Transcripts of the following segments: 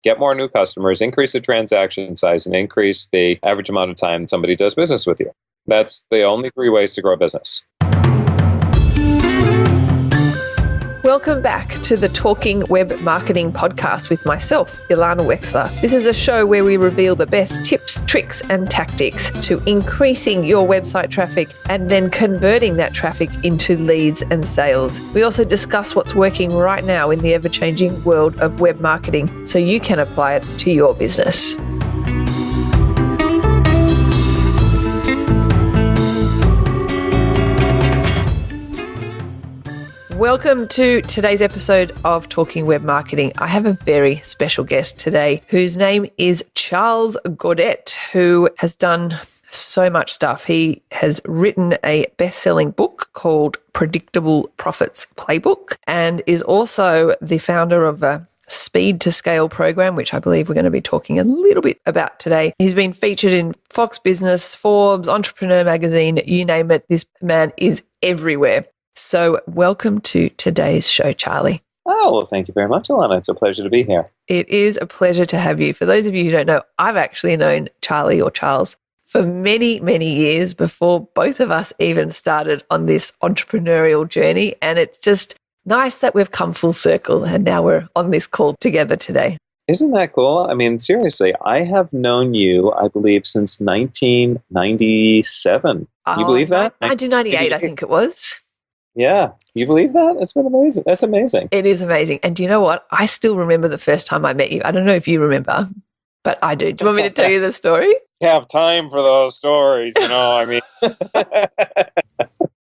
get more new customers, increase the transaction size, and increase the average amount of time somebody does business with you. That's the only 3 ways to grow a business. Welcome back to the Talking Web Marketing podcast with myself, Ilana Wexler. This is a show where we reveal the best tips, tricks, and tactics to increasing your website traffic and then converting that traffic into leads and sales. We also discuss what's working right now in the ever-changing world of web marketing so you can apply it to your business. Welcome to today's episode of Talking Web Marketing. I have a very special guest today whose name is Charles Gaudet, who has done so much stuff. He has written a best-selling book called Predictable Profits Playbook and is also the founder of a Speed to Scale program, which I believe we're going to be talking a little bit about today. He's been featured in Fox Business, Forbes, Entrepreneur Magazine, you name it. This man is everywhere. So welcome to today's show, Charlie. Oh, well, thank you very much, Ilana. It's a pleasure to be here. It is a pleasure to have you. For those of you who don't know, I've actually known Charlie or Charles for many, many years before both of us even started on this entrepreneurial journey. And it's just nice that we've come full circle and now we're on this call together today. Isn't that cool? I mean, seriously, I have known you, I believe, since 1997. You believe that? 1998, I think it was. Yeah. You believe that? That's been amazing. That's amazing. It is amazing. And do you know what? I still remember the first time I met you. I don't know if you remember, but I do. Do you want me to tell you the story? Have time for those stories, I mean.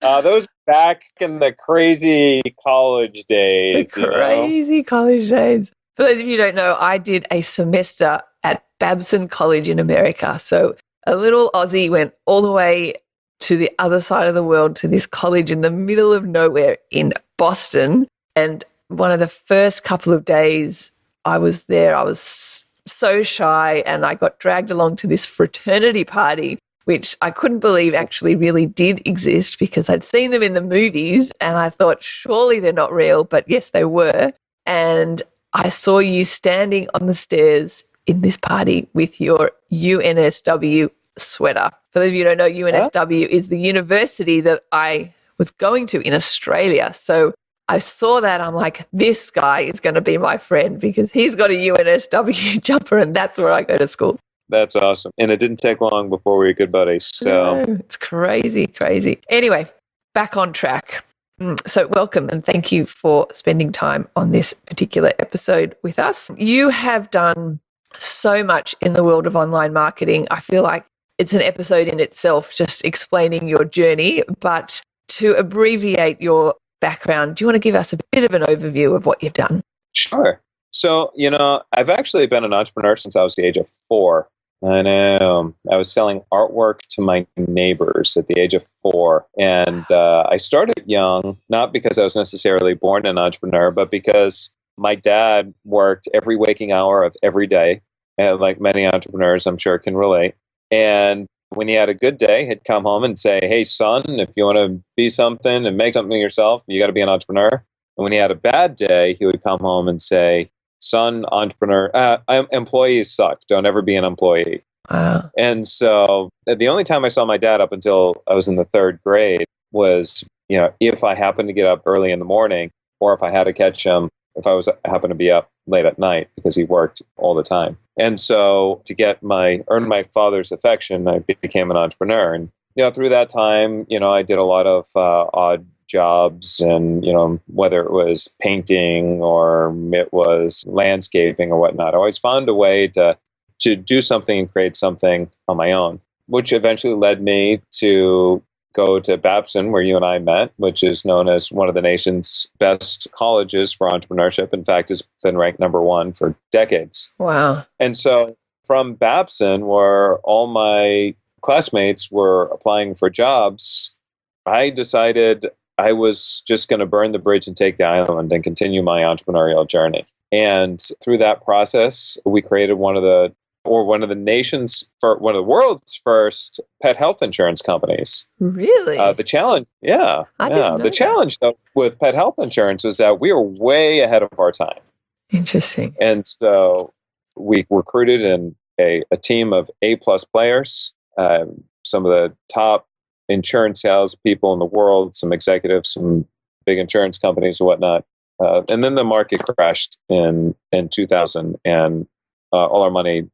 Those back in the crazy college days. College days. For those of you who don't know, I did a semester at Babson College in America. So a little Aussie went all the way to the other side of the world to this college in the middle of nowhere in Boston. And one of the first couple of days I was there, I was so shy and I got dragged along to this fraternity party, which I couldn't believe actually really did exist because I'd seen them in the movies and I thought, surely they're not real, but yes, they were. And I saw you standing on the stairs in this party with your UNSW sweater. For those of you who don't know, UNSW is the university that I was going to in Australia. So I saw that. I'm like, this guy is going to be my friend because he's got a UNSW jumper and that's where I go to school. That's awesome. And it didn't take long before we were good buddies. So it's crazy, crazy. Anyway, back on track. So welcome and thank you for spending time on this particular episode with us. You have done so much in the world of online marketing. I feel like it's an episode in itself just explaining your journey, but to abbreviate your background, do you want to give us a bit of an overview of what you've done? Sure. So, I've actually been an entrepreneur since I was the age of 4. I know. I was selling artwork to my neighbors at the age of 4. And I started young, not because I was necessarily born an entrepreneur, but because my dad worked every waking hour of every day. And like many entrepreneurs, I'm sure can relate. And when he had a good day, he'd come home and say, hey, son, if you want to be something and make something yourself, you got to be an entrepreneur. And when he had a bad day, he would come home and say, son, employees suck. Don't ever be an employee. Wow. And so the only time I saw my dad up until I was in the 3rd grade was, if I happened to get up early in the morning or if I had to catch him, if I happened to be up late at night because he worked all the time. And so to earn my father's affection, I became an entrepreneur. And, through that time, I did a lot of odd jobs and, whether it was painting or it was landscaping or whatnot, I always found a way to do something and create something on my own, which eventually led me to go to Babson, where you and I met, which is known as one of the nation's best colleges for entrepreneurship. In fact, it's been ranked number 1 for decades. Wow. And so from Babson, where all my classmates were applying for jobs, I decided I was just going to burn the bridge and take the island and continue my entrepreneurial journey. And through that process, we created one of the world's first pet health insurance companies. Really? The challenge, yeah. The challenge, though, with pet health insurance was that we were way ahead of our time. Interesting. And so we recruited in a team of A-plus players, some of the top insurance sales people in the world, some executives, some big insurance companies and whatnot. And then the market crashed in 2000, and all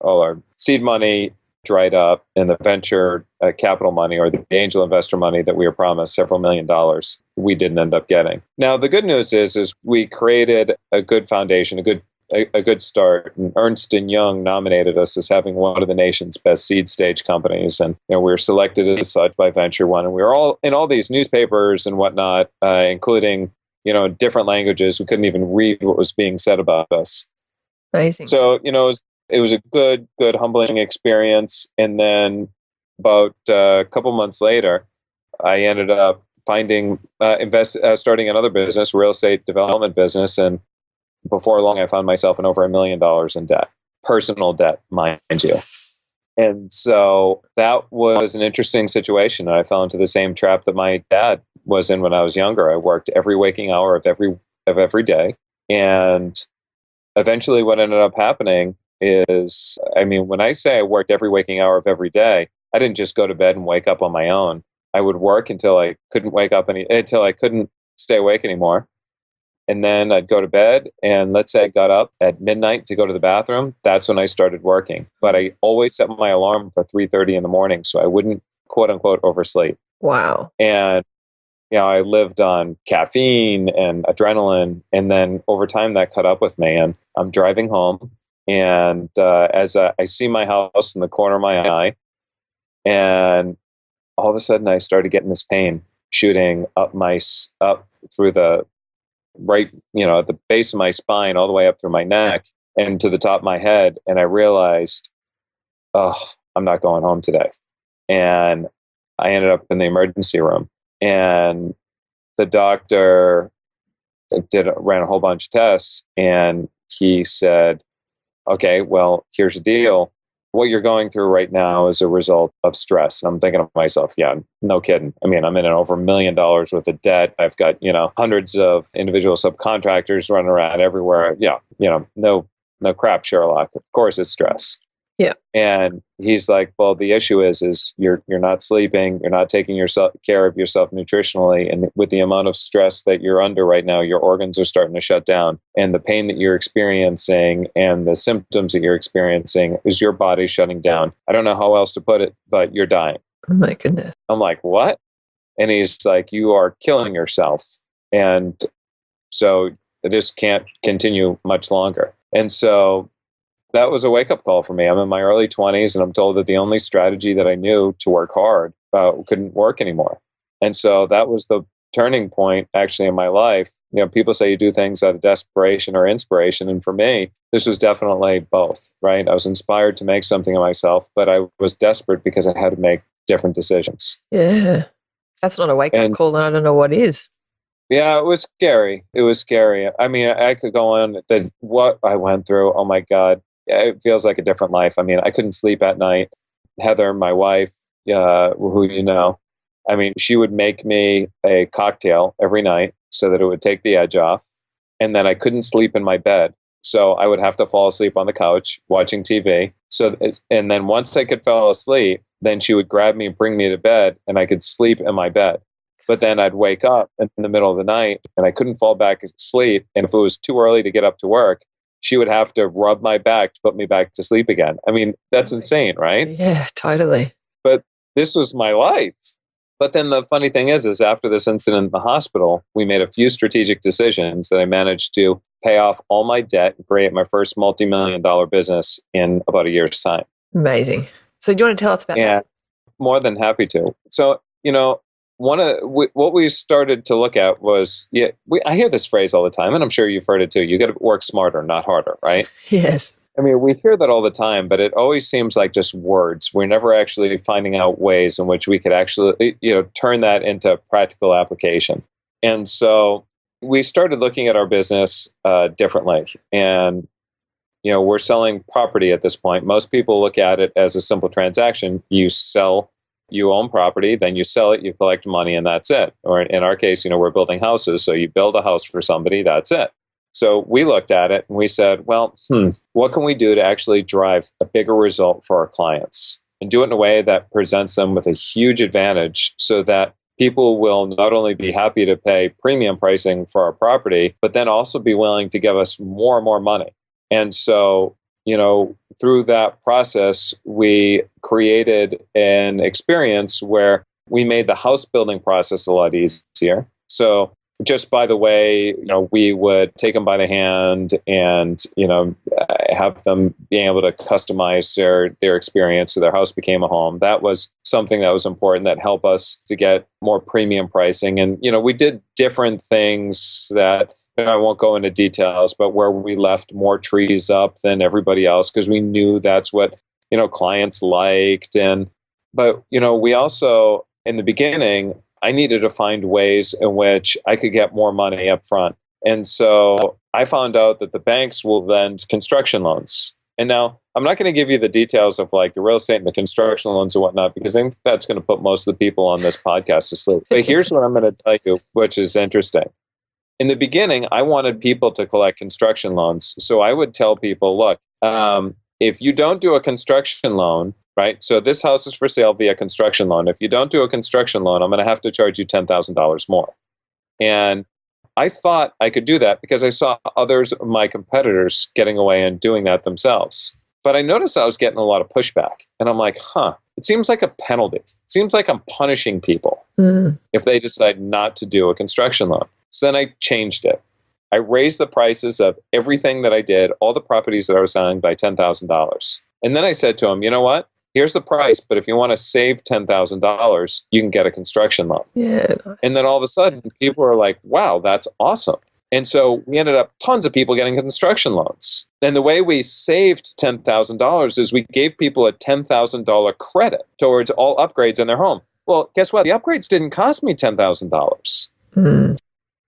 our seed money dried up, and the venture capital money, or the angel investor money that we were promised, several $1,000,000, we didn't end up getting. Now, the good news is we created a good foundation, a good start. And Ernst & Young nominated us as having one of the nation's best seed stage companies, and we were selected as such by Venture One, and we were all in all these newspapers and whatnot, including in different languages. We couldn't even read what was being said about us. Amazing. So it was a good humbling experience. And then about a couple months later, I ended up starting another business, real estate development business, and before long, I found myself in over $1 million in debt, personal debt, mind you. And so that was an interesting situation. I fell into the same trap that my dad was in when I was younger. I worked every waking hour of every day. And eventually what ended up happening is, when I say I worked every waking hour of every day, I didn't just go to bed and wake up on my own. I would work until I couldn't until I couldn't stay awake anymore. And then I'd go to bed, and let's say I got up at midnight to go to the bathroom. That's when I started working. But I always set my alarm for 3:30 in the morning so I wouldn't, quote unquote, oversleep. Wow. And I lived on caffeine and adrenaline, and then over time that caught up with me. And I'm driving home, and as I see my house in the corner of my eye, and all of a sudden I started getting this pain shooting up through the right, at the base of my spine, all the way up through my neck and to the top of my head. And I realized, I'm not going home today. And I ended up in the emergency room, and the doctor ran a whole bunch of tests, and he said, okay, well, here's the deal. What you're going through right now is a result of stress. And I'm thinking to myself, yeah, no kidding. I'm in an over $1 million worth of debt. I've got, hundreds of individual subcontractors running around everywhere. Yeah, no crap, Sherlock. Of course it's stress. Yeah. And he's like, well, the issue is you're not sleeping, you're not taking care of yourself nutritionally, and with the amount of stress that you're under right now, your organs are starting to shut down, and the pain that you're experiencing and the symptoms that you're experiencing is your body shutting down. I don't know how else to put it, but you're dying. Oh my goodness. I'm like, what? And he's like, you are killing yourself, and so this can't continue much longer. And so that was a wake-up call for me. I'm in my early 20s, and I'm told that the only strategy that I knew to work hard couldn't work anymore. And so that was the turning point, actually, in my life. People say you do things out of desperation or inspiration, and for me, this was definitely both, right? I was inspired to make something of myself, but I was desperate because I had to make different decisions. Yeah. That's not a wake-up call, and I don't know what is. Yeah, it was scary. I could go on what I went through. Oh, my God. It feels like a different life. I couldn't sleep at night. Heather, my wife, who she would make me a cocktail every night so that it would take the edge off. And then I couldn't sleep in my bed. So I would have to fall asleep on the couch watching TV. And then once I could fall asleep, then she would grab me and bring me to bed, and I could sleep in my bed. But then I'd wake up in the middle of the night, and I couldn't fall back asleep. And if it was too early to get up to work, she would have to rub my back to put me back to sleep again. That's insane, right? Yeah, totally. But this was my life. But then the funny thing is after this incident in the hospital, we made a few strategic decisions that I managed to pay off all my debt and create my first multi-million-dollar business in about a year's time. Amazing. So do you want to tell us about that? Yeah, more than happy to. So, what we started to look at was, I hear this phrase all the time, and I'm sure you've heard it too. You got to work smarter, not harder, right? Yes. We hear that all the time, but it always seems like just words. We're never actually finding out ways in which we could actually, turn that into practical application. And so we started looking at our business differently. And, we're selling property at this point. Most people look at it as a simple transaction. You own property, then you sell it, you collect money, and that's it. Or in our case, we're building houses. So you build a house for somebody, that's it. So we looked at it and we said, well, what can we do to actually drive a bigger result for our clients and do it in a way that presents them with a huge advantage so that people will not only be happy to pay premium pricing for our property, but then also be willing to give us more and more money. And so, through that process, we created an experience where we made the house building process a lot easier. So just by the way, we would take them by the hand and, have them being able to customize their experience so their house became a home. That was something that was important that helped us to get more premium pricing. And, we did different things that, I won't go into details, but where we left more trees up than everybody else because we knew that's what, clients liked. But we also, in the beginning, I needed to find ways in which I could get more money up front. And so I found out that the banks will lend construction loans. And now I'm not going to give you the details of like the real estate and the construction loans and whatnot, because I think that's going to put most of the people on this podcast to sleep. But here's what I'm going to tell you, which is interesting. In the beginning, I wanted people to collect construction loans. So I would tell people, look, if you don't do a construction loan, right? So this house is for sale via construction loan. If you don't do a construction loan, I'm going to have to charge you $10,000 more. And I thought I could do that because I saw others of my competitors getting away and doing that themselves. But I noticed I was getting a lot of pushback. And I'm like, it seems like a penalty. It seems like I'm punishing people if they decide not to do a construction loan. So then I changed it. I raised the prices of everything that I did, all the properties that I was selling by $10,000. And then I said to them, you know what? Here's the price, but if you want to save $10,000, you can get a construction loan. Yeah. Nice. And then all of a sudden, people are like, wow, that's awesome. And so we ended up tons of people getting construction loans. And the way we saved $10,000 is we gave people a $10,000 credit towards all upgrades in their home. Well, guess what? The upgrades didn't cost me $10,000.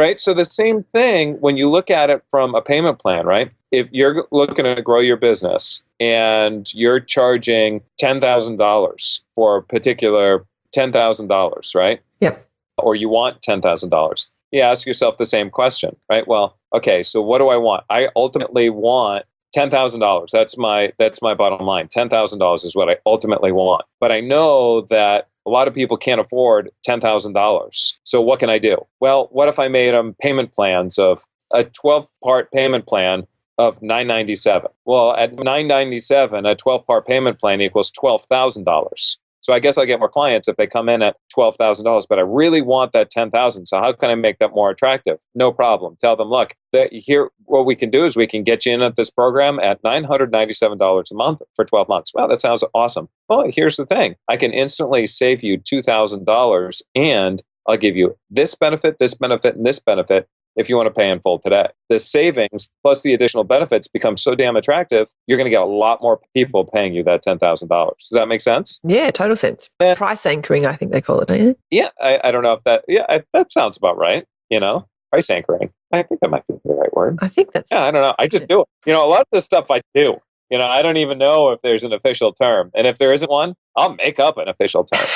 Right? So the same thing when you look at it from a payment plan, right? If you're looking to grow your business and you're charging $10,000 for a particular $10,000, right? Yep. Or you want $10,000. You ask yourself the same question, right? Well, okay, so what do I want? I ultimately want $10,000. That's my bottom line. $10,000 is what I ultimately want. But I know that a lot of people can't afford $10,000. So what can I do? Well, what if I made them payment plans of a 12-part payment plan of $997? Well, at $997, a 12-part payment plan equals $12,000. So I guess I'll get more clients if they come in at $12,000, but I really want that $10,000. So how can I make that more attractive? No problem. Tell them, look, here, what we can do is we can get you in at this program at $997 a month for 12 months. Wow, that sounds awesome. Well, here's the thing. I can instantly save you $2,000 and I'll give you this benefit, and this benefit if you want to pay in full today. The savings plus the additional benefits become so damn attractive, you're going to get a lot more people paying you that $10,000. Does that make sense? Yeah, total sense. Price anchoring, I think they call it, don't you? Yeah, I don't know if that sounds about right. Price anchoring. I think that might be the right word. I think that's... Yeah, I don't know. I just do it. A lot of this stuff I do. I don't even know if there's an official term. And if there isn't one, I'll make up an official term.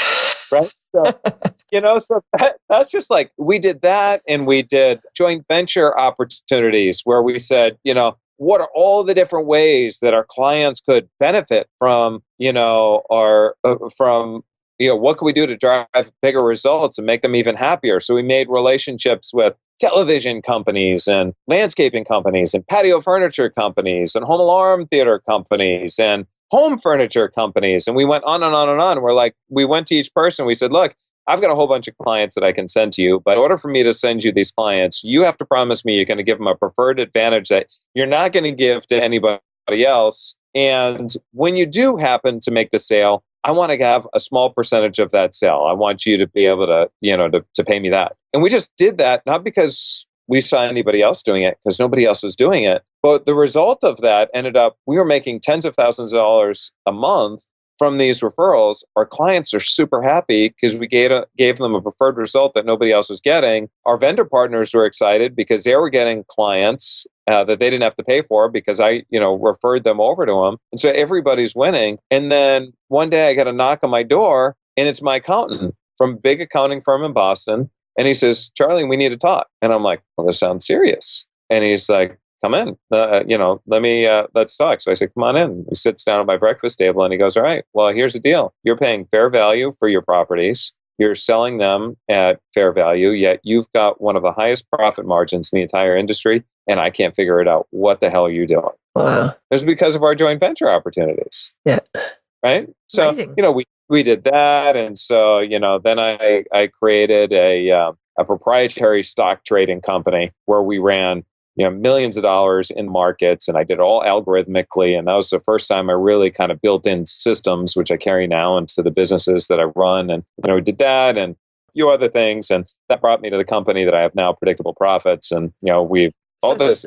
Right? So, that's just like, we did that, and we did joint venture opportunities where we said, what are all the different ways that our clients could benefit from, what can we do to drive bigger results and make them even happier? So we made relationships with television companies and landscaping companies and patio furniture companies and home alarm theater companies and home furniture companies. And we went on and on and on. We went to each person. We said, look, I've got a whole bunch of clients that I can send to you, but in order for me to send you these clients, you have to promise me you're going to give them a preferred advantage that you're not going to give to anybody else. And when you do happen to make the sale, I want to have a small percentage of that sale. I want you to be able to, to pay me that. And we just did that, not because we saw anybody else doing it, because nobody else was doing it. But the result of that ended up, we were making tens of thousands of dollars a month from these referrals. Our clients are super happy because we gave them a preferred result that nobody else was getting. Our vendor partners were excited because they were getting clients that they didn't have to pay for because I, referred them over to them. And so everybody's winning. And then one day I got a knock on my door, and it's my accountant from a big accounting firm in Boston. And he says, Charlie, we need to talk. And I'm like, well, this sounds serious. And he's like, come in, let's talk. So I said, come on in. He sits down at my breakfast table and he goes, all right, well, here's the deal. You're paying fair value for your properties. You're selling them at fair value, yet you've got one of the highest profit margins in the entire industry, and I can't figure it out. What the hell are you doing? Wow. It's because of our joint venture opportunities. Yeah. Right? So, Amazing. we did that. And so, then I created a proprietary stock trading company where we ran millions of dollars in markets, and I did it all algorithmically. And that was the first time I really kind of built in systems, which I carry now into the businesses that I run. And we did that and a few other things, and that brought me to the company that I have now, Predictable Profits. And we've all these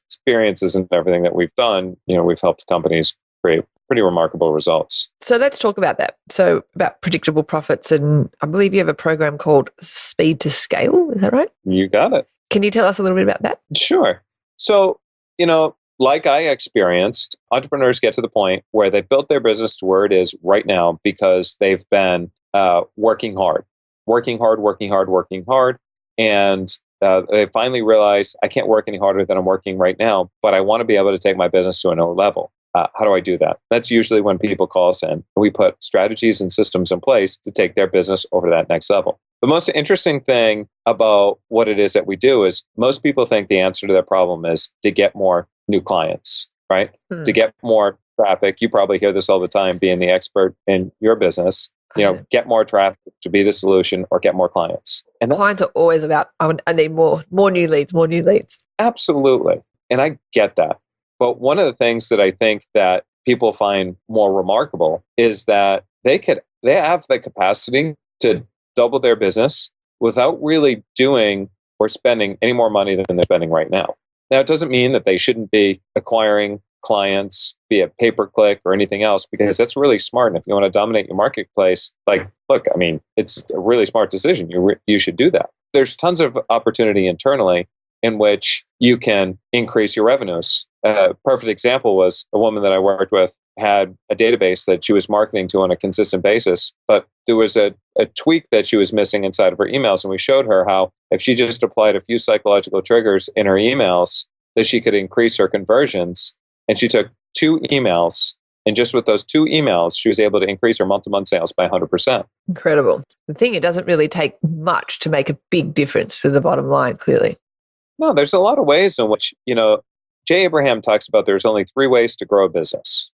experiences and everything that we've done. We've helped companies create pretty remarkable results. So let's talk about that. So about Predictable Profits, and I believe you have a program called Speed to Scale. Is that right? You got it. Can you tell us a little bit about that? Sure. So, like I experienced, entrepreneurs get to the point where they've built their business to where it is right now because they've been working hard. And they finally realize, I can't work any harder than I'm working right now, but I want to be able to take my business to another level. How do I do that? That's usually when people call us in. We put strategies and systems in place to take their business over to that next level. The most interesting thing about what it is that we do is most people think the answer to their problem is to get more new clients, right? To get more traffic. You probably hear this all the time, being the expert in your business. Get more traffic to be the solution, or get more clients. And clients are always about, I need more new leads. Absolutely. And I get that. But one of the things that I think that people find more remarkable is that they have the capacity to double their business without really doing or spending any more money than they're spending right now. Now, it doesn't mean that they shouldn't be acquiring clients via pay-per-click or anything else, because that's really smart. And if you want to dominate your marketplace, it's a really smart decision. You should do that. There's tons of opportunity internally in which you can increase your revenues. A perfect example was a woman that I worked with had a database that she was marketing to on a consistent basis, but there was a tweak that she was missing inside of her emails. And we showed her how if she just applied a few psychological triggers in her emails, that she could increase her conversions. And she took 2 emails, and just with those 2 emails, she was able to increase her month-to-month sales by 100%. Incredible. The thing, it doesn't really take much to make a big difference to the bottom line, clearly. No, there's a lot of ways in which, Jay Abraham talks about there's only 3 ways to grow a business,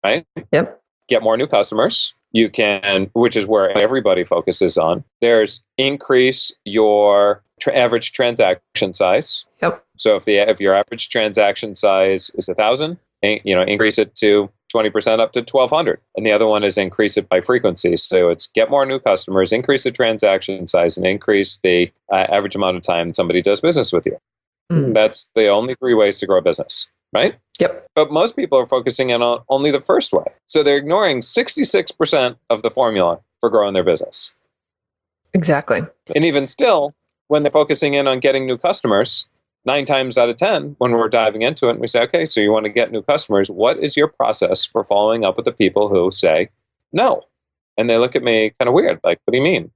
right? Yep. Get more new customers. You can, which is where everybody focuses on. There's increase your average transaction size. Yep. So if your average transaction size is 1,000, increase it to 20% up to 1,200. And the other one is increase it by frequency. So it's get more new customers, increase the transaction size, and increase the average amount of time somebody does business with you. That's the only 3 ways to grow a business, right? Yep. But most people are focusing in on only the first way. So they're ignoring 66% of the formula for growing their business. Exactly. And even still, when they're focusing in on getting new customers, 9 times out of 10, when we're diving into it, and we say, okay, so you want to get new customers, what is your process for following up with the people who say no? And they look at me kind of weird, like, what do you mean?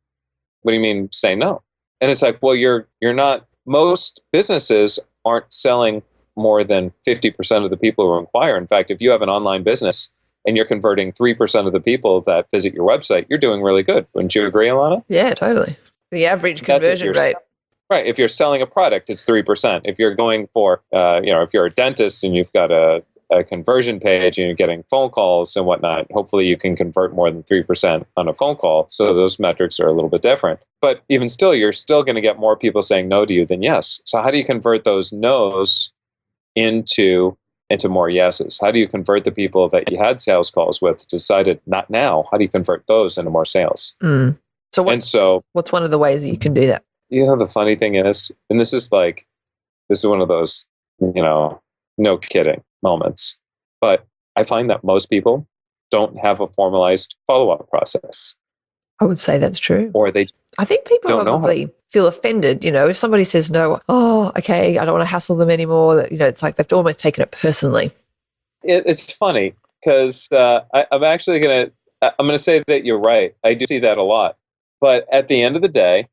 What do you mean say no? And it's like, well, you're not, most businesses aren't selling more than 50% of the people who inquire. In fact, if you have an online business and you're converting 3% of the people that visit your website, you're doing really good. Wouldn't you agree, Alana? Yeah, totally. The average conversion rate. Right. If you're selling a product, it's 3%. If you're going for, if you're a dentist and you've got a conversion page and you're getting phone calls and whatnot, hopefully you can convert more than 3% on a phone call. So those metrics are a little bit different. But even still, you're still going to get more people saying no to you than yes. So how do you convert those no's into more yeses? How do you convert the people that you had sales calls with, decided not now? How do you convert those into more sales? So what's one of the ways that you can do that? The funny thing is, and this is one of those, no kidding moments, but I find that most people don't have a formalized follow-up process. I would say that's true. Or I think people probably feel offended, if somebody says no, oh, okay, I don't want to hassle them anymore. It's like they've almost taken it personally. It's funny because I'm actually going to say that you're right. I do see that a lot. But at the end of the day,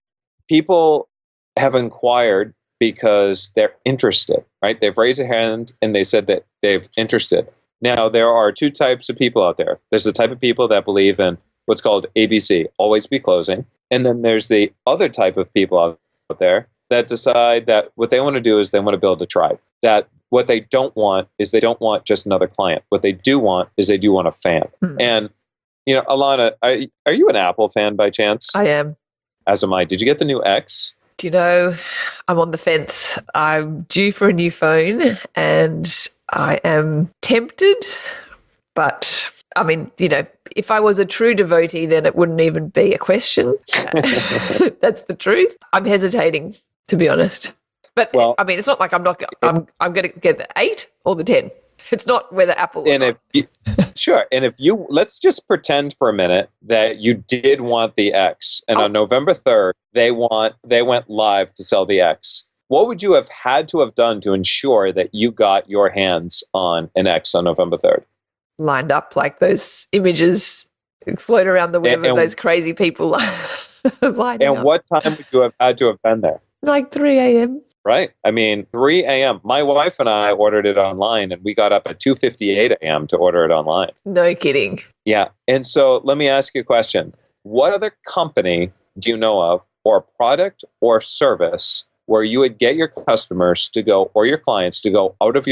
people have inquired because they're interested, right? They've raised a hand and they said that they've interested. Now, there are two types of people out there. There's the type of people that believe in what's called ABC, always be closing. And then there's the other type of people out there that decide that what they want to do is they want to build a tribe. That what they don't want is they don't want just another client. What they do want is they do want a fan. And, Alana, are you an Apple fan by chance? I am. As am I. Did you get the new X? Do you know, I'm on the fence. I'm due for a new phone and I am tempted, but I mean, if I was a true devotee, then it wouldn't even be a question. That's the truth. I'm hesitating, to be honest. But well, I mean, it's not like I'm going to get the 8 or the 10. It's not whether Apple or not. Sure. And if let's just pretend for a minute that you did want the X, and on November 3rd, they went live to sell the X. What would you have had to have done to ensure that you got your hands on an X on November 3rd? Lined up like those images float around the web of those crazy people lining up. And what time would you have had to have been there? Like 3 a.m. Right. I mean, 3 a.m. My wife and I ordered it online, and we got up at 2:58 a.m. to order it online. No kidding. Yeah. And so let me ask you a question. What other company do you know of, or product or service, where you would get your customers to go, or your clients to go out of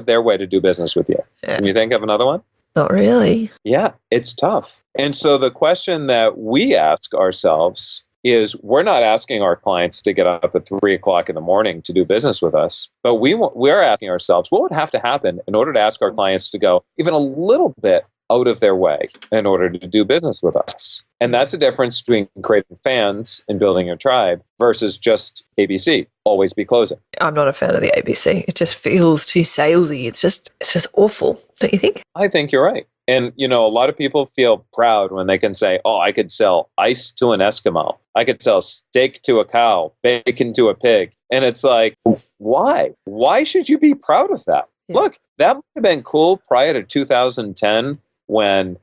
their way to do business with you? Yeah. Can you think of another one? Not really. Yeah, it's tough. And so the question that we ask ourselves is, we're not asking our clients to get up at 3 o'clock in the morning to do business with us, but we're asking ourselves, what would have to happen in order to ask our clients to go even a little bit out of their way in order to do business with us? And that's the difference between creating fans and building your tribe versus just ABC, always be closing. I'm not a fan of the ABC. It just feels too salesy. It's just awful, don't you think? I think you're right. And, a lot of people feel proud when they can say, oh, I could sell ice to an Eskimo. I could sell steak to a cow, bacon to a pig. And it's like, why? Why should you be proud of that? Yeah. Look, that would have been cool prior to 2010 when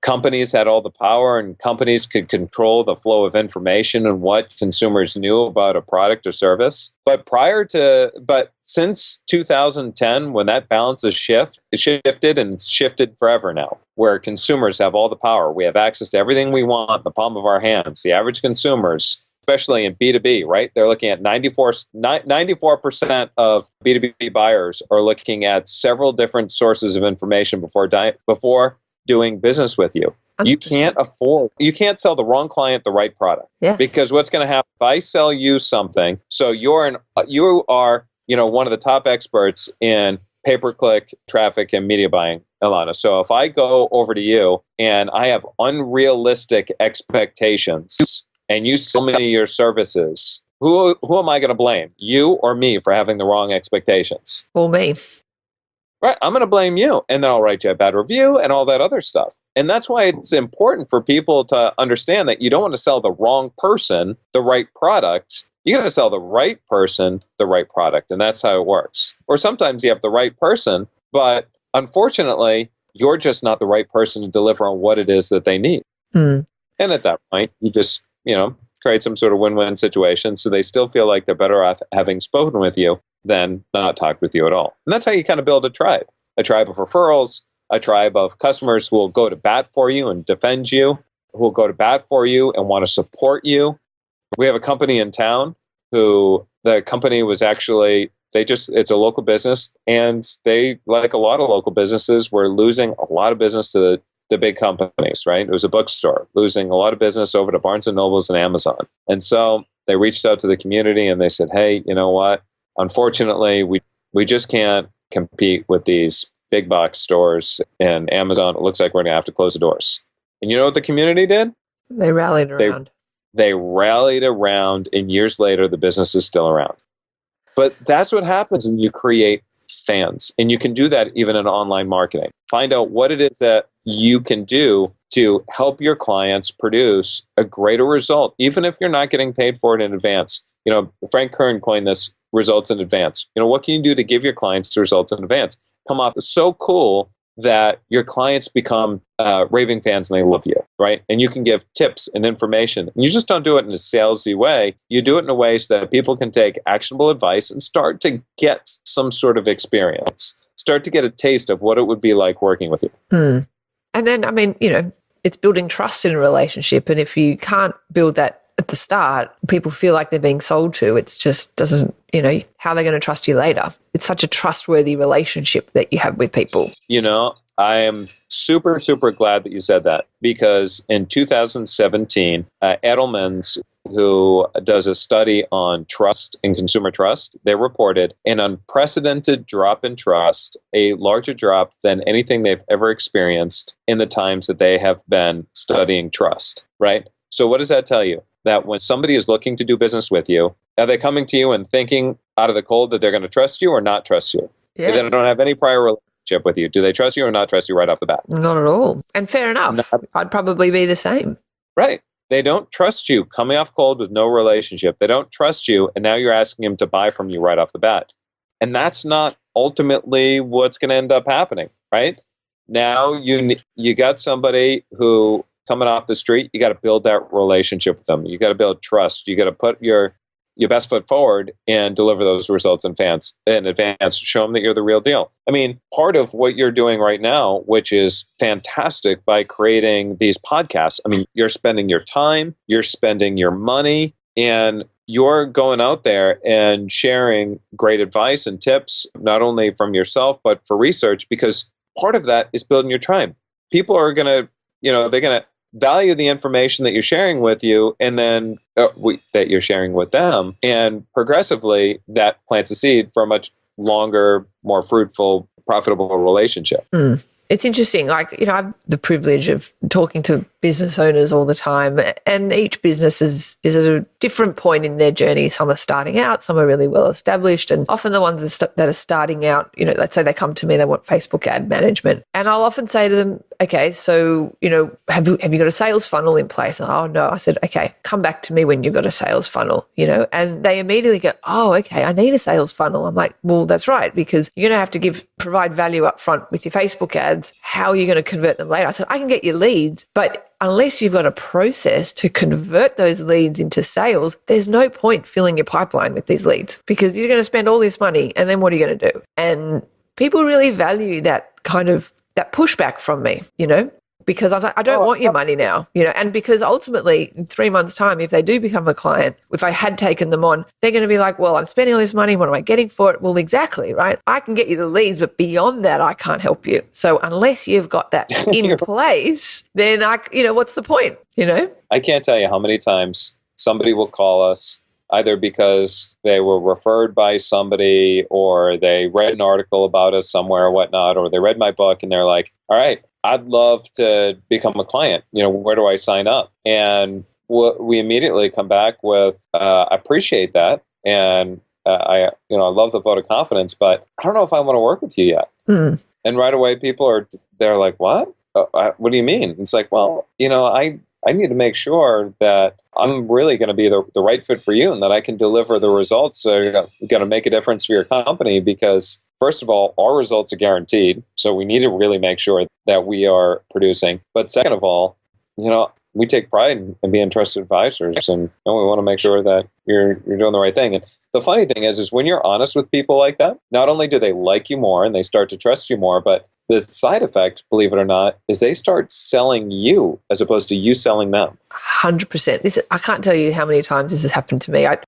companies had all the power and companies could control the flow of information and what consumers knew about a product or service. But since 2010, when that balance has shifted, and it's shifted forever now, where consumers have all the power. We have access to everything we want in the palm of our hands. The average consumers, especially in B2B, right? They're looking at 94% of B2B buyers are looking at several different sources of information before doing business with you. 100%. You can't sell the wrong client the right product. Yeah. Because what's going to happen if I sell you something, so you are one of the top experts in pay-per-click traffic and media buying, Alana. So if I go over to you and I have unrealistic expectations and you sell me your services, who am I going to blame? You or me for having the wrong expectations? Well, me. Right, I'm going to blame you, and then I'll write you a bad review and all that other stuff. And that's why it's important for people to understand that you don't want to sell the wrong person the right product. You got to sell the right person the right product, and that's how it works. Or sometimes you have the right person, but unfortunately, you're just not the right person to deliver on what it is that they need. And at that point, you just, create some sort of win-win situation, so they still feel like they're better off having spoken with you than not talked with you at all. And that's how you kind of build a tribe of referrals, a tribe of customers who will go to bat for you and defend you, who will go to bat for you and want to support you. We have a company in town who the company was actually, it's a local business, and they, like a lot of local businesses, were losing a lot of business to the big companies, right? It was a bookstore losing a lot of business over to Barnes & Nobles and Amazon. And so they reached out to the community and they said, hey, you know what? Unfortunately, we just can't compete with these big box stores and Amazon. It looks like we're going to have to close the doors. And you know what the community did? They rallied around. They rallied around, and years later, the business is still around. But that's what happens when you create fans. And you can do that even in online marketing. Find out what it is that you can do to help your clients produce a greater result, even if you're not getting paid for it in advance. Frank Kern coined this results in advance. What can you do to give your clients the results in advance? Come off so cool that your clients become raving fans and they love you, right? And you can give tips and information. And you just don't do it in a salesy way. You do it in a way so that people can take actionable advice and start to get some sort of experience, start to get a taste of what it would be like working with you. And then, I mean, it's building trust in a relationship. And if you can't build that at the start, people feel like they're being sold to. It's just doesn't, how they're going to trust you later. It's such a trustworthy relationship that you have with people. I am super, super glad that you said that, because in 2017, Edelman's, who does a study on trust and consumer trust, they reported an unprecedented drop in trust, a larger drop than anything they've ever experienced in the times that they have been studying trust, right? So what does that tell you? That when somebody is looking to do business with you, are they coming to you and thinking out of the cold that they're going to trust you or not trust you? Yeah. They don't have any prior relationship with you. Do they trust you or not trust you right off the bat? Not at all. And fair enough. I'd probably be the same. Right. They don't trust you coming off cold with no relationship. They don't trust you, and now you're asking them to buy from you right off the bat. And that's not ultimately what's going to end up happening, right? Now you got somebody who coming off the street, you got to build that relationship with them. You got to build trust. You got to put your best foot forward and deliver those results in advance. Show them that you're the real deal. I mean, part of what you're doing right now, which is fantastic by creating these podcasts, I mean, you're spending your time, you're spending your money, and you're going out there and sharing great advice and tips, not only from yourself, but for research, because part of that is building your tribe. People are going to, they're going to value the information that you're sharing with you, and then that you're sharing with them, and progressively that plants a seed for a much longer, more fruitful, profitable relationship. It's interesting. I have the privilege of talking to business owners all the time, and each business is at a different point in their journey. Some are starting out, some are really well established, and often the ones that are starting out, let's say they come to me, they want Facebook ad management, and I'll often say to them, okay, so, have you got a sales funnel in place? And, oh, no. I said, okay, come back to me when you've got a sales funnel, and they immediately go, oh, okay, I need a sales funnel. I'm like, well, that's right, because you're going to have to provide value up front with your Facebook ads. How are you going to convert them later? I said, I can get you leads, but unless you've got a process to convert those leads into sales, there's no point filling your pipeline with these leads, because you're going to spend all this money, and then what are you going to do? And people really value that kind of that pushback from me, because I'm like, I don't want your money now, and because ultimately in 3 months' time, if they do become a client, if I had taken them on, they're going to be like, well, I'm spending all this money. What am I getting for it? Well, exactly, right? I can get you the leads, but beyond that, I can't help you. So unless you've got that in place, then what's the point, I can't tell you how many times somebody will call us either because they were referred by somebody, or they read an article about us somewhere or whatnot, or they read my book and they're like, all right, I'd love to become a client. Where do I sign up? And we immediately come back with, I appreciate that. And I love the vote of confidence, but I don't know if I want to work with you yet. And right away, they're like, what? What do you mean? It's like, well, I need to make sure that I'm really going to be the right fit for you, and that I can deliver the results that are going to make a difference for your company, because first of all, our results are guaranteed. So we need to really make sure that we are producing. But second of all, we take pride in being trusted advisors, and we want to make sure that you're doing the right thing. And the funny thing is when you're honest with people like that, not only do they like you more and they start to trust you more, but the side effect, believe it or not, is they start selling you as opposed to you selling them. 100%. I can't tell you how many times this has happened to me. I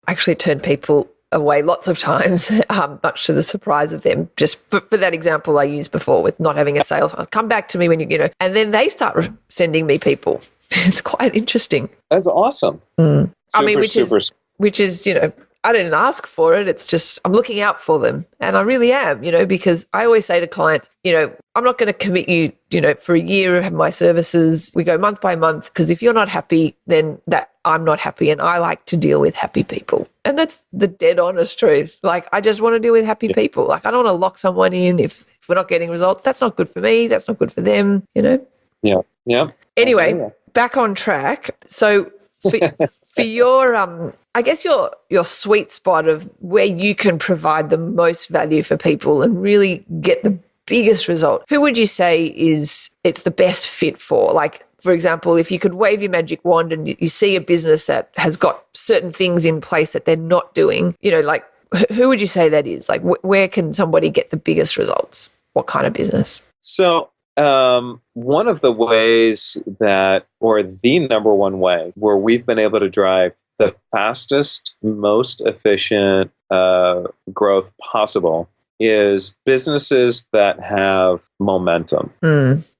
actually turned people away lots of times, much to the surprise of them. Just for that example I used before with not having a sales, come back to me when and then they start sending me people. It's quite interesting. That's awesome. Which is, I didn't ask for it. It's just I'm looking out for them. And I really am, because I always say to clients, I'm not going to commit you, for a year of my services. We go month by month, because if you're not happy, then that I'm not happy. And I like to deal with happy people. And that's the dead honest truth. Like, I just want to deal with happy people. Like, I don't want to lock someone in if we're not getting results. That's not good for me. That's not good for them, Yeah. Yeah. Anyway, back on track. So for your, I guess your sweet spot of where you can provide the most value for people and really get the biggest result, who would you say it's the best fit for? Like, for example, if you could wave your magic wand and you see a business that has got certain things in place that they're not doing, like who would you say that is? Like where can somebody get the biggest results? What kind of business? So one of the ways or the number one way where we've been able to drive the fastest, most efficient growth possible is businesses that have momentum,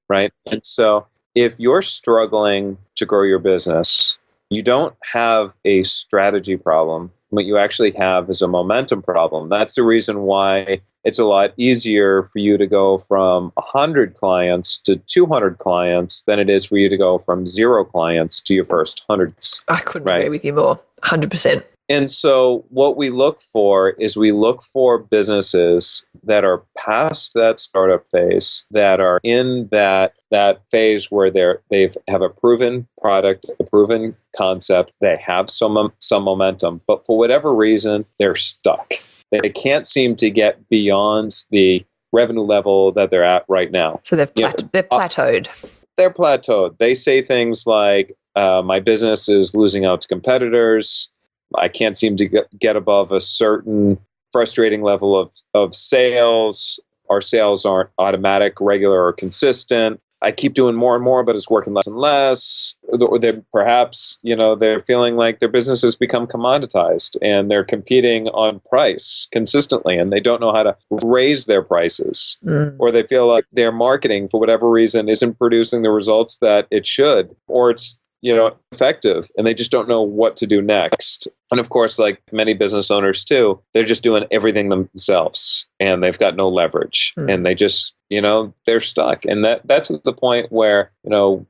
right? And so if you're struggling to grow your business, you don't have a strategy problem. What you actually have is a momentum problem. That's the reason why it's a lot easier for you to go from 100 clients to 200 clients than it is for you to go from 0 clients to your first hundreds. I couldn't agree with you more, 100%. And so what we look for is businesses that are past that startup phase, that are in that phase where they have a proven product, a proven concept, they have some momentum, but for whatever reason, they're stuck. They can't seem to get beyond the revenue level that they're at right now. So they're plateaued. They're plateaued. They say things like, my business is losing out to competitors. I can't seem to get above a certain frustrating level of sales. Our sales aren't automatic, regular, or consistent. I keep doing more and more, but it's working less and less. Or they're feeling like their business has become commoditized and they're competing on price consistently and they don't know how to raise their prices. Or they feel like their marketing, for whatever reason, isn't producing the results that it should, or it's effective, and they just don't know what to do next. And of course, like many business owners too, they're just doing everything themselves and they've got no leverage and they just, they're stuck. And that's the point where,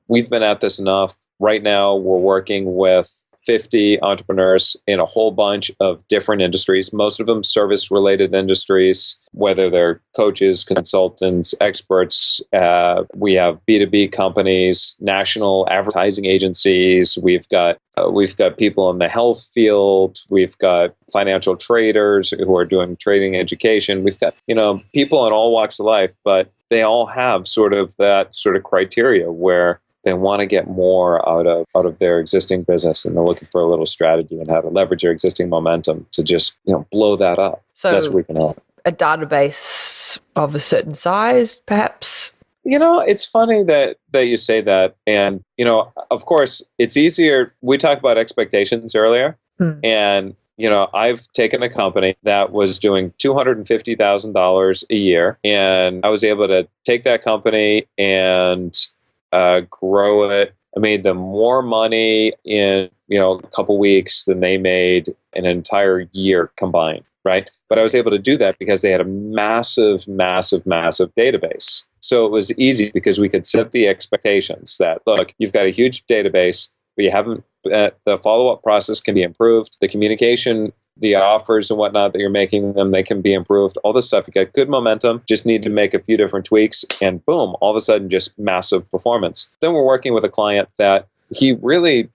we've been at this enough. Right now, we're working with 50 entrepreneurs in a whole bunch of different industries, most of them service-related industries, whether they're coaches, consultants, experts. We have B2B companies, national advertising agencies. We've got people in the health field. We've got financial traders who are doing trading education. We've got, people in all walks of life, but they all have sort of that sort of criteria where they want to get more out of their existing business, and they're looking for a little strategy and how to leverage their existing momentum to just blow that up. So that's what we can help. A database of a certain size, perhaps. It's funny that you say that, and of course, it's easier. We talked about expectations earlier, and I've taken a company that was doing $250,000 a year, and I was able to take that company and grow it. I made them more money in a couple weeks than they made an entire year combined, right? But I was able to do that because they had a massive database. So it was easy because we could set the expectations that, look, you've got a huge database, but you haven't. The follow-up process can be improved. The communication, the offers and whatnot that you're making them, they can be improved. All this stuff, you got good momentum, just need to make a few different tweaks, and boom, all of a sudden, just massive performance. Then we're working with a client that he really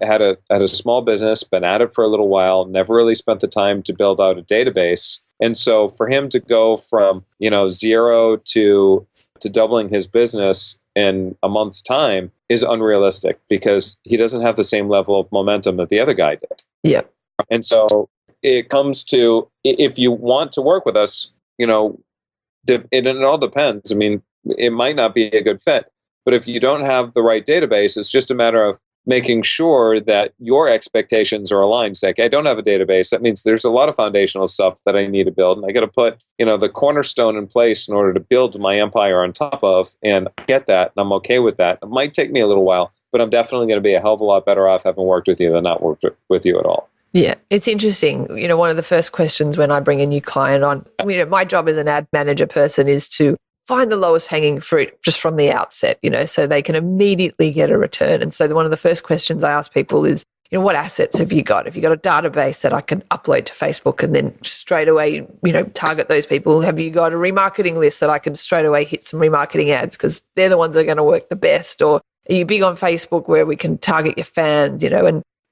had a small business, been at it for a little while, never really spent the time to build out a database. And so for him to go from, 0 to doubling his business in a month's time is unrealistic because he doesn't have the same level of momentum that the other guy did. Yeah. And so it comes to, if you want to work with us, it all depends. I mean, it might not be a good fit, but if you don't have the right database, it's just a matter of making sure that your expectations are aligned. It's like, I don't have a database. That means there's a lot of foundational stuff that I need to build. And I got to put, the cornerstone in place in order to build my empire on top of, and I get that. And I'm okay with that. It might take me a little while, but I'm definitely going to be a hell of a lot better off having worked with you than not worked with you at all. Yeah, it's interesting. One of the first questions when I bring a new client on, my job as an ad manager person is to find the lowest hanging fruit just from the outset, so they can immediately get a return. And so one of the first questions I ask people is, what assets have you got? Have you got a database that I can upload to Facebook and then straight away, target those people? Have you got a remarketing list that I can straight away hit some remarketing ads because they're the ones that are going to work the best? Or are you big on Facebook where we can target your fans,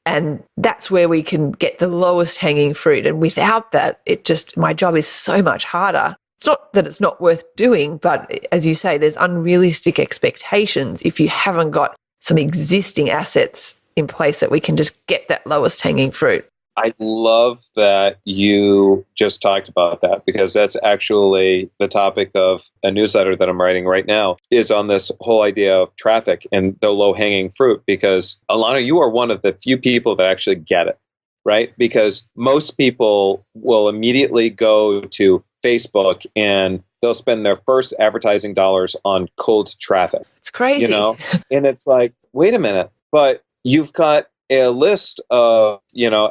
and that's where we can get the lowest hanging fruit. And without that, my job is so much harder. it's not that it's not worth doing, but as you say, there's unrealistic expectations if you haven't got some existing assets in place that we can just get that lowest hanging fruit. I love that you just talked about that, because that's actually the topic of a newsletter that I'm writing right now, is on this whole idea of traffic and the low-hanging fruit, because Alana, you are one of the few people that actually get it, right? Because most people will immediately go to Facebook and they'll spend their first advertising dollars on cold traffic. It's crazy. And it's like, wait a minute, but you've got a list of,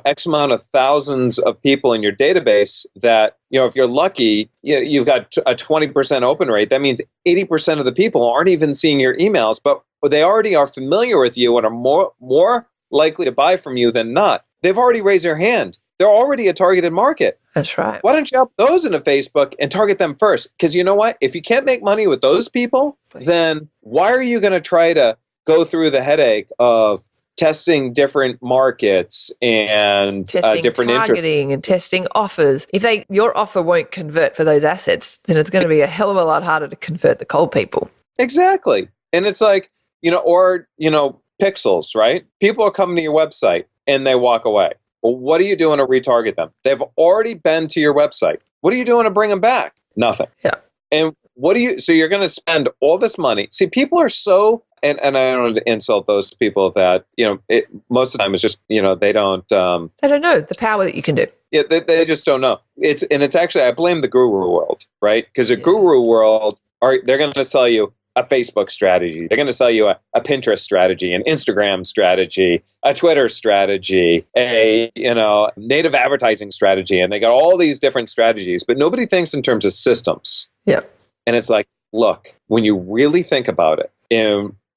X amount of thousands of people in your database that, if you're lucky, you've got a 20% open rate. That means 80% of the people aren't even seeing your emails, but they already are familiar with you and are more likely to buy from you than not. They've already raised their hand. They're already a targeted market. That's right. Why don't you up those into Facebook and target them first? Because you know what? If you can't make money with those people, then why are you going to try to go through the headache of testing different markets and testing different targeting and testing offers? If your offer won't convert for those assets, then it's going to be a hell of a lot harder to convert the cold people. Exactly. And it's like, pixels, right? People are coming to your website and they walk away. Well, what are you doing to retarget them? They've already been to your website. What are you doing to bring them back? Nothing. Yeah. And so you're going to spend all this money. See, people are so, and I don't want to insult those people that, most of the time it's just, they don't know the power that you can do. Yeah, they just don't know. It's actually, I blame the guru world, right? Because the guru world, they're going to sell you a Facebook strategy. They're going to sell you a Pinterest strategy, an Instagram strategy, a Twitter strategy, a native advertising strategy, and they got all these different strategies, but nobody thinks in terms of systems. Yeah. And it's like, look, when you really think about it,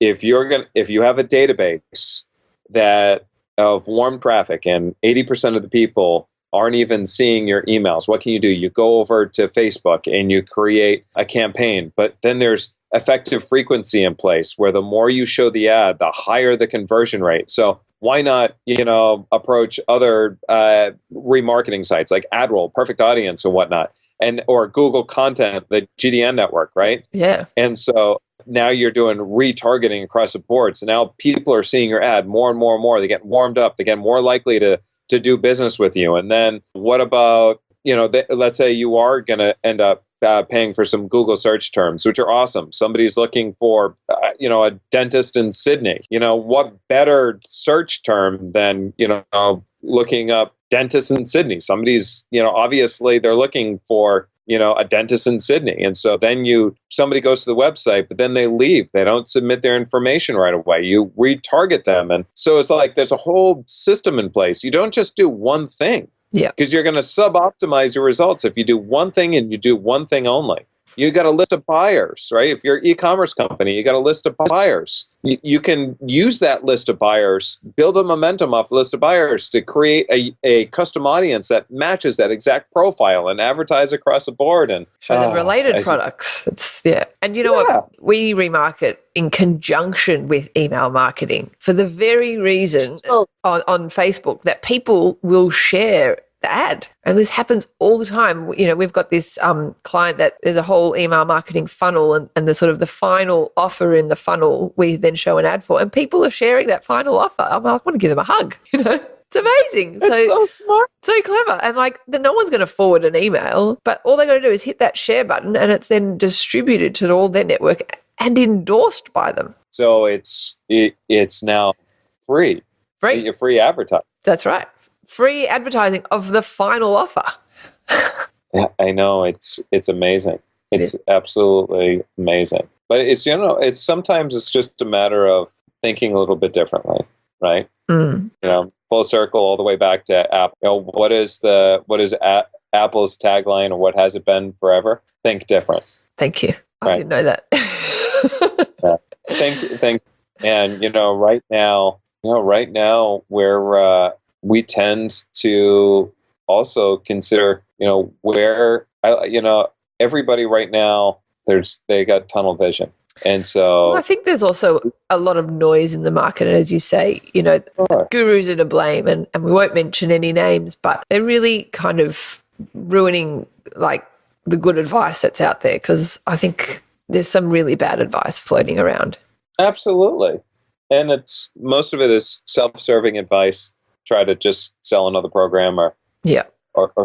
if you have a database that of warm traffic and 80% of the people aren't even seeing your emails, what can you do? You go over to Facebook and you create a campaign, but then there's effective frequency in place where the more you show the ad, the higher the conversion rate. So why not, approach other remarketing sites like AdRoll, Perfect Audience, and whatnot, or Google Content, the GDN network, right? Yeah. And so now you're doing retargeting across the board. So now people are seeing your ad more and more and more. They get warmed up. They get more likely to do business with you. And then what about, let's say you are going to end up paying for some Google search terms, which are awesome. Somebody's looking for, a dentist in Sydney. What better search term than, looking up dentist in Sydney? Somebody's, obviously they're looking for, a dentist in Sydney. And so then somebody goes to the website, but then they leave. They don't submit their information right away. You retarget them. And so it's like there's a whole system in place. You don't just do one thing. Yeah. Because you're going to sub-optimize your results if you do one thing and you do one thing only. You got a list of buyers, right? If you're an e-commerce company, you got a list of buyers. You can use that list of buyers, build a momentum off the list of buyers to create a custom audience that matches that exact profile and advertise across the board and show them related products. And what? We remarket in conjunction with email marketing for the very reason on Facebook that people will share the ad. And this happens all the time. We've got this client that there's a whole email marketing funnel and the sort of the final offer in the funnel we then show an ad for, and people are sharing that final offer. I want to give them a hug. It's amazing. It's so smart. So clever. And no one's going to forward an email, but all they're going to do is hit that share button and it's then distributed to all their network and endorsed by them. So it's now free. Free advertising. That's right. Free advertising of the final offer. Yeah, I know. It's amazing. It's absolutely amazing. But it's sometimes it's just a matter of thinking a little bit differently, right? Mm. Full circle all the way back to Apple. What is Apple's tagline, or what has it been forever? Think different. Thank you. I didn't know that. Yeah. Think, and right now we tend to also consider, where everybody right now they got tunnel vision. And so I think there's also a lot of noise in the market. And as you say, gurus are to blame, and we won't mention any names, but they're really kind of ruining the good advice that's out there, because I think there's some really bad advice floating around. Absolutely. And most of it is self-serving advice. Try to just sell another program or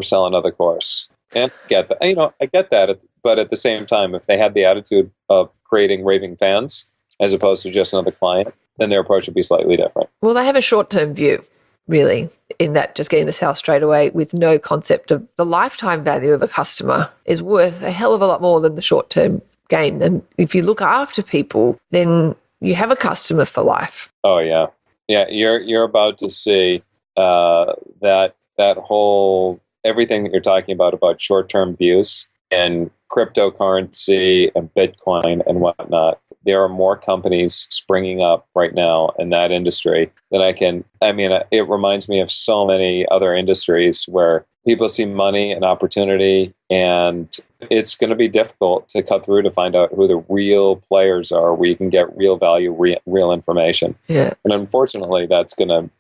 sell another course. And get that. I get that. But at the same time, if they had the attitude of creating raving fans as opposed to just another client, then their approach would be slightly different. Well, they have a short-term view, really, in that just getting the sale straight away with no concept of the lifetime value of a customer is worth a hell of a lot more than the short-term gain. And if you look after people, then you have a customer for life. Oh, yeah. Yeah, you're about to see that whole everything that you're talking about short-term views and cryptocurrency and Bitcoin and whatnot. There are more companies springing up right now in that industry than it reminds me of so many other industries where people see money and opportunity, and it's going to be difficult to cut through to find out who the real players are, where you can get real value, real information. Yeah. And unfortunately, that's going to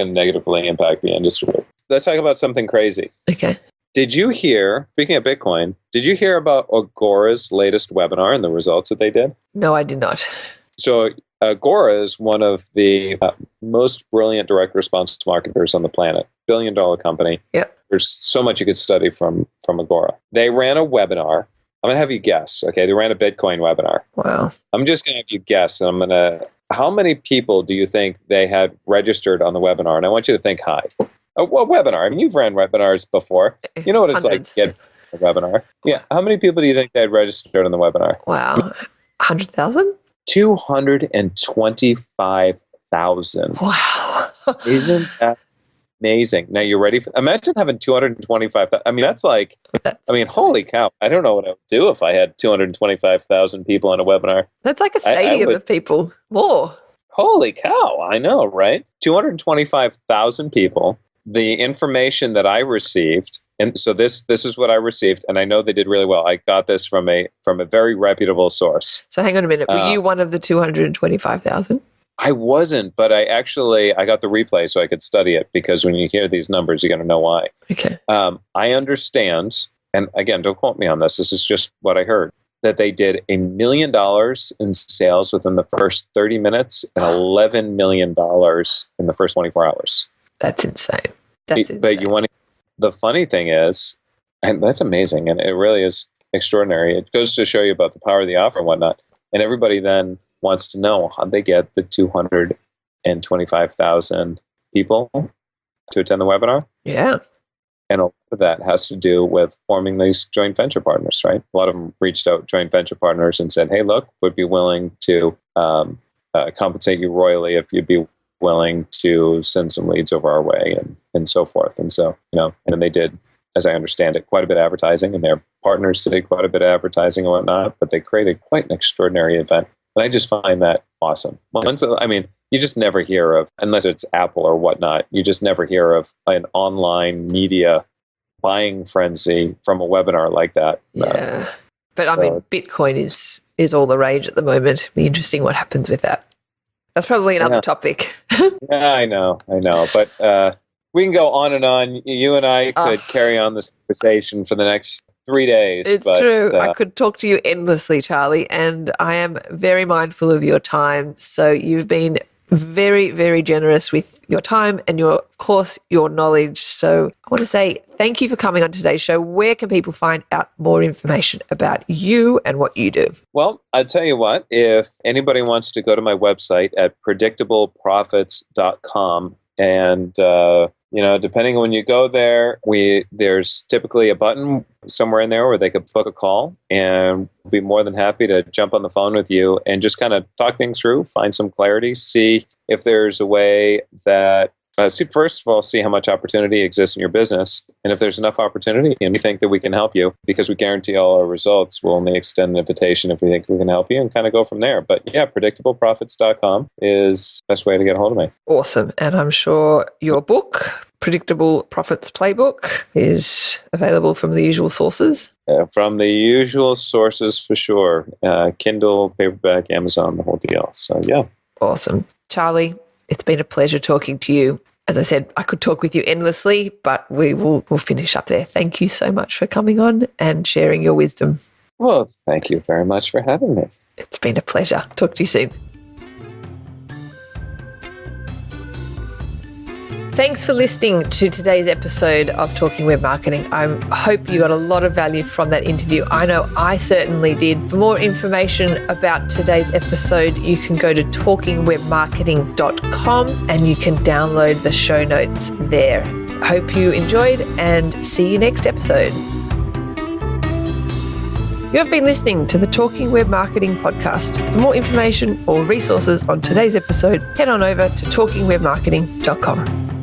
negatively impact the industry. Let's talk about something crazy. Okay. Did you hear, speaking of Bitcoin, did you hear about Agora's latest webinar and the results that they did? No, I did not. So Agora is one of the most brilliant direct response marketers on the planet. $1 billion company. Yep. There's so much you could study from Agora. They ran a webinar. I'm going to have you guess. Okay, they ran a Bitcoin webinar. Wow. I'm just going to have you guess. And how many people do you think they had registered on the webinar? And I want you to think high. What webinar? I mean, you've ran webinars before. You know what it's Hundreds. like to get a webinar. Yeah. How many people do you think they had registered on the webinar? Wow. 100,000? 225,000. Wow. Isn't that amazing? Now you're ready imagine having 225,000. I mean, holy cow. I don't know what I would do if I had 225,000 people on a webinar. That's like a stadium of people. More. Holy cow. I know, right? 225,000 people. The information that I received, and so this is what I received, and I know they did really well. I got this from a very reputable source. So hang on a minute. Were you one of the 225,000? I wasn't, but I got the replay so I could study it, because when you hear these numbers, you're going to know why. Okay. I understand, and again, don't quote me on this. This is just what I heard, that they did $1 million in sales within the first 30 minutes and $11 million in the first 24 hours. That's insane. But the funny thing is, and that's amazing, and it really is extraordinary. It goes to show you about the power of the offer and whatnot. And everybody then wants to know how they get the 225,000 people to attend the webinar. Yeah. And a lot of that has to do with forming these joint venture partners, right? A lot of them reached out, joint venture partners, and said, hey, look, would be willing to compensate you royally if you'd be willing to send some leads over our way, and so forth. And so, and then they did, as I understand it, quite a bit of advertising, and their partners did quite a bit of advertising and whatnot, but they created quite an extraordinary event. And I just find that awesome. You just never hear of, unless it's Apple or whatnot, you just never hear of an online media buying frenzy from a webinar like that. Yeah. But Bitcoin is all the rage at the moment. It'll be interesting what happens with that. That's probably another topic. Yeah, I know. But we can go on and on. You and I could carry on this conversation for the next 3 days. It's true. I could talk to you endlessly, Charlie, and I am very mindful of your time. So you've been very, very generous with your time and of course, your knowledge. So I want to say thank you for coming on today's show. Where can people find out more information about you and what you do? Well, I'll tell you what, if anybody wants to go to my website at predictableprofits.com, and depending on when you go there, there's typically a button somewhere in there where they could book a call, and we'll be more than happy to jump on the phone with you and just kind of talk things through, find some clarity, see if there's a way that first of all, see how much opportunity exists in your business. And if there's enough opportunity and we think that we can help you, because we guarantee all our results, we'll only extend an invitation if we think we can help you, and kind of go from there. But yeah, predictableprofits.com is the best way to get a hold of me. Awesome. And I'm sure your book, Predictable Profits Playbook, is available from the usual sources. From the usual sources for sure. Kindle, paperback, Amazon, the whole deal. So yeah. Awesome. Charlie, it's been a pleasure talking to you. As I said, I could talk with you endlessly, but we'll finish up there. Thank you so much for coming on and sharing your wisdom. Well, thank you very much for having me. It's been a pleasure. Talk to you soon. Thanks for listening to today's episode of Talking Web Marketing. I hope you got a lot of value from that interview. I know I certainly did. For more information about today's episode, you can go to talkingwebmarketing.com and you can download the show notes there. Hope you enjoyed and see you next episode. You have been listening to the Talking Web Marketing podcast. For more information or resources on today's episode, head on over to talkingwebmarketing.com.